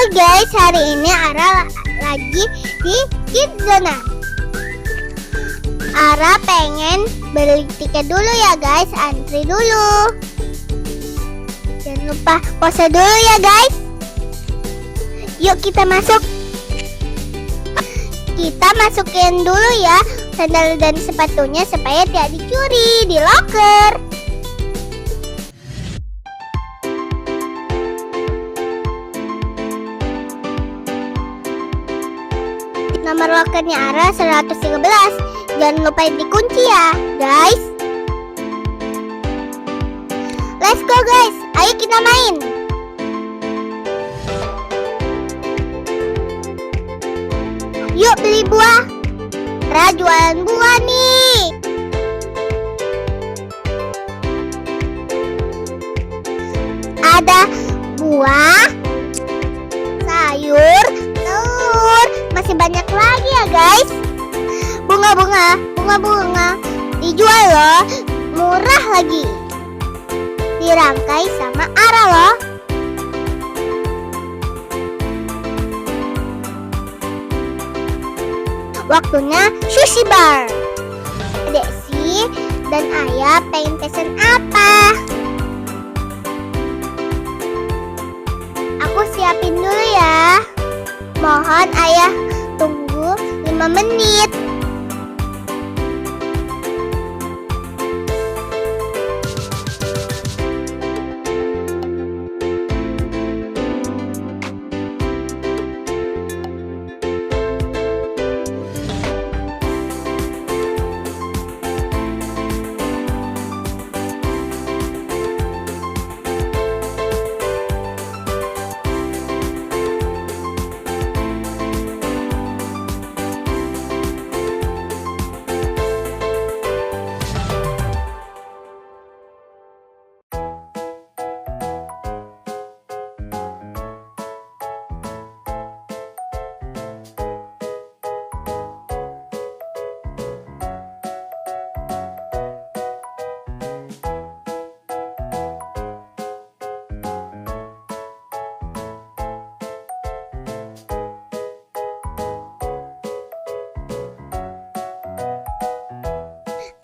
Hai guys, hari ini Ara lagi di Kidzona. Ara pengen beli tiket dulu ya guys, antri dulu. Jangan lupa pose dulu ya guys. Yuk kita masuk. Kita masukin dulu ya sandal dan sepatunya supaya tidak dicuri di loker. Nomor lokernya Ara 113. Jangan lupa dikunci ya guys. Let's go guys, ayo kita main. Yuk beli buah. Ara jualan buah nih. Ada buah, sayur, telur, masih banyak lagi ya guys. Bunga dijual loh, murah lagi. Dirangkai sama Ara loh. Waktunya sushi bar. Desi dan Ayah pengen pesen apa? Aku siapin dulu ya. Mohon Ayah tunggu 5 menit.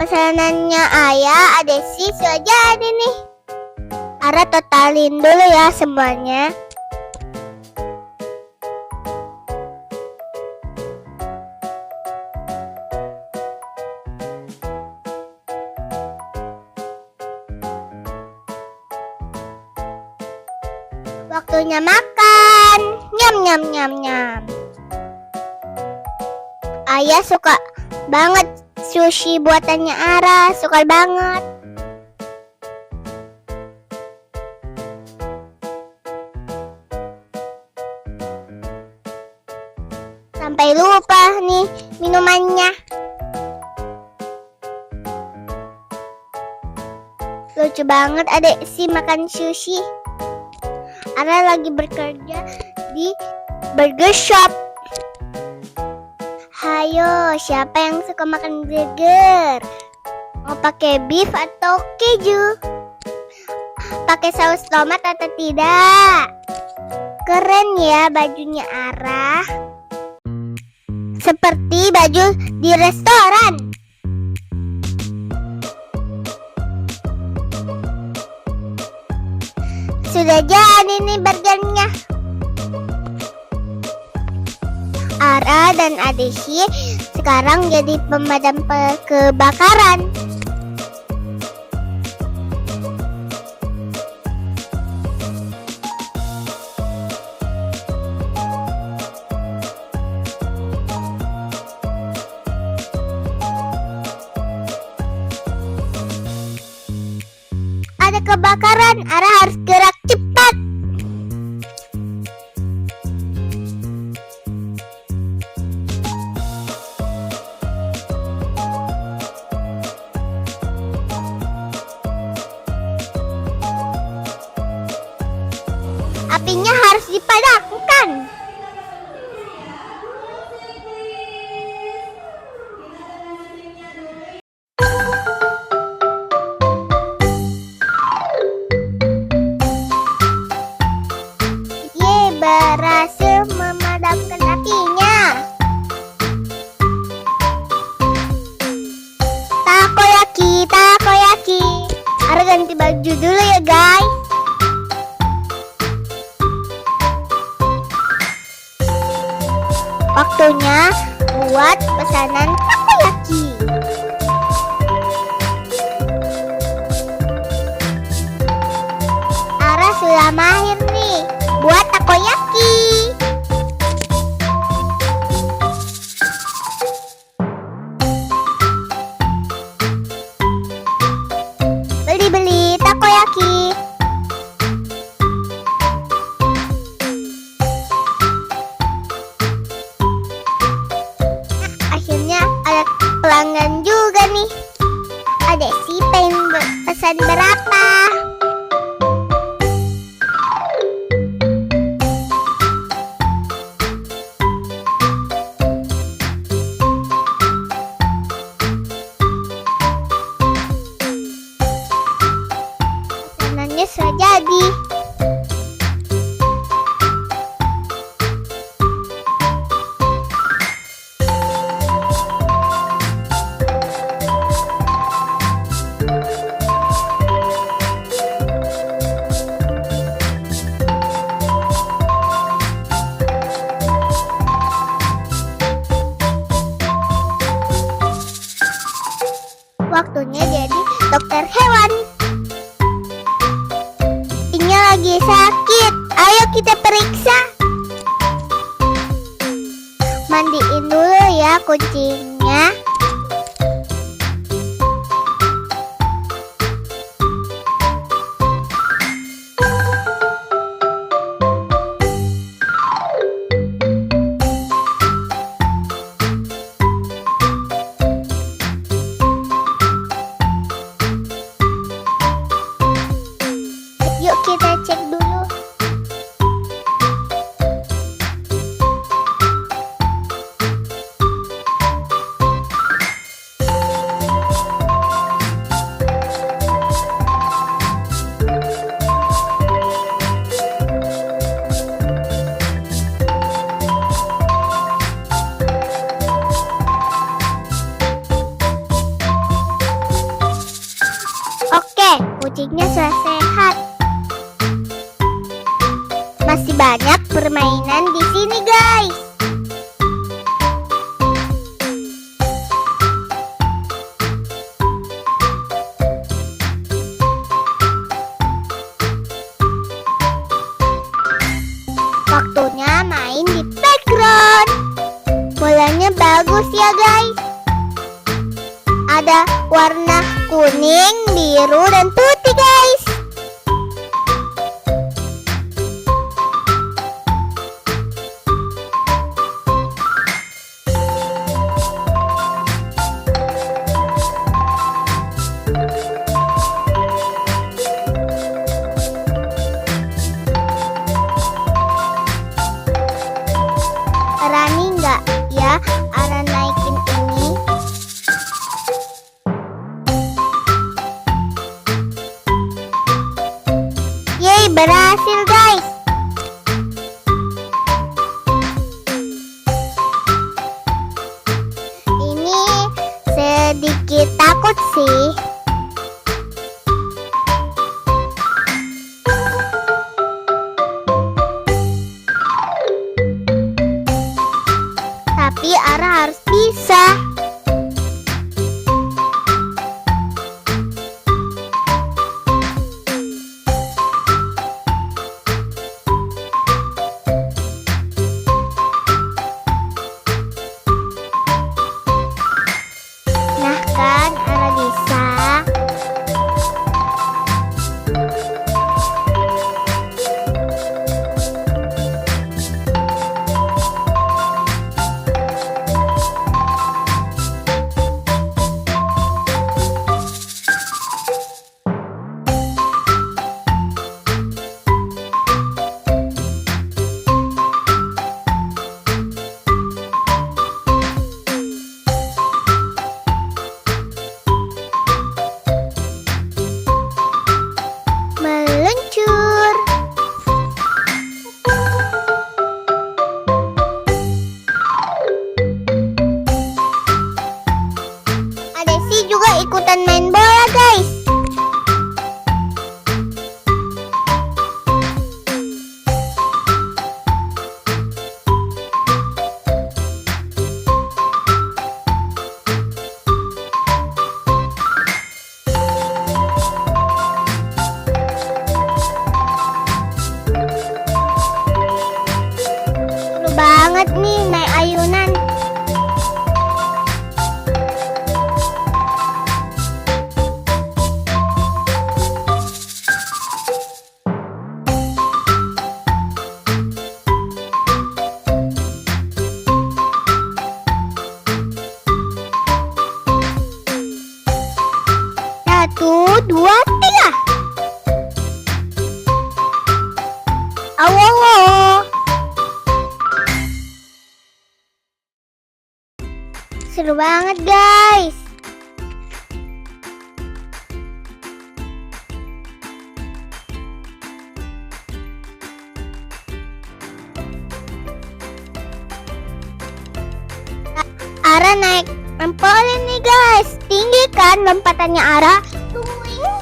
Pesanannya Ayah, Adesi sudah jadi nih. Ara totalin dulu ya semuanya. Waktunya makan. Nyam nyam nyam nyam. Ayah suka banget sushi buatannya Ara, suka banget. Sampai lupa nih minumannya. Lucu banget adek si makan sushi. Ara lagi bekerja di burger shop. Hayo, siapa yang suka makan burger? Mau pakai beef atau keju? Pakai saus tomat atau tidak? Keren ya bajunya Ara. Seperti baju di restoran. Sudah jadi nih burgernya. Ara dan Adesi sekarang jadi pemadam kebakaran. Ada kebakaran, Ara harus gerak cepat. Apinya harus dipadamkan. berhasil memadamkan apinya. Takoyaki, takoyaki. Ara ganti baju dulu ya guys. Waktunya buat pesanan takoyaki. Ara sudah mahir nih buat takoyaki. Beli-beli takoyaki. Akhirnya ada pelanggan juga nih. Adek sih pengen pesan berapa? Pesanannya sudah jadi. Waktunya jadi dokter hewan. Ini lagi sakit. Ayo kita periksa. Mandiin dulu ya kucingnya. Yuk kita cek dulu. Oke, kucingnya sudah sehat. Masih banyak permainan di sini, guys. Waktunya main di playground. Bolanya bagus ya, guys. Ada warna kuning, biru, dan putih, guys. Berani nggak ya Ara naikin ini? Yeay, berhasil guys. Ini sedikit takut sih. Tapi Ara harus bisa. Nah kan, Ara bisa. banget nih naik ayunan. Satu, dua, tiga. Awowo. Seru banget guys. Ara naik trampolin nih guys. Tinggi kan lompatannya Ara. Tuing.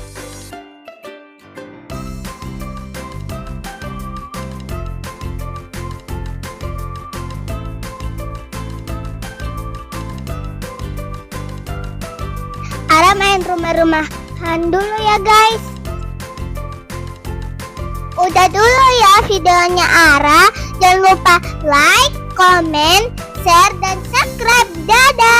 Ara main rumah-rumahan dulu ya guys. Udah dulu ya videonya Ara. Jangan lupa like, comment, share, dan subscribe. Dadah.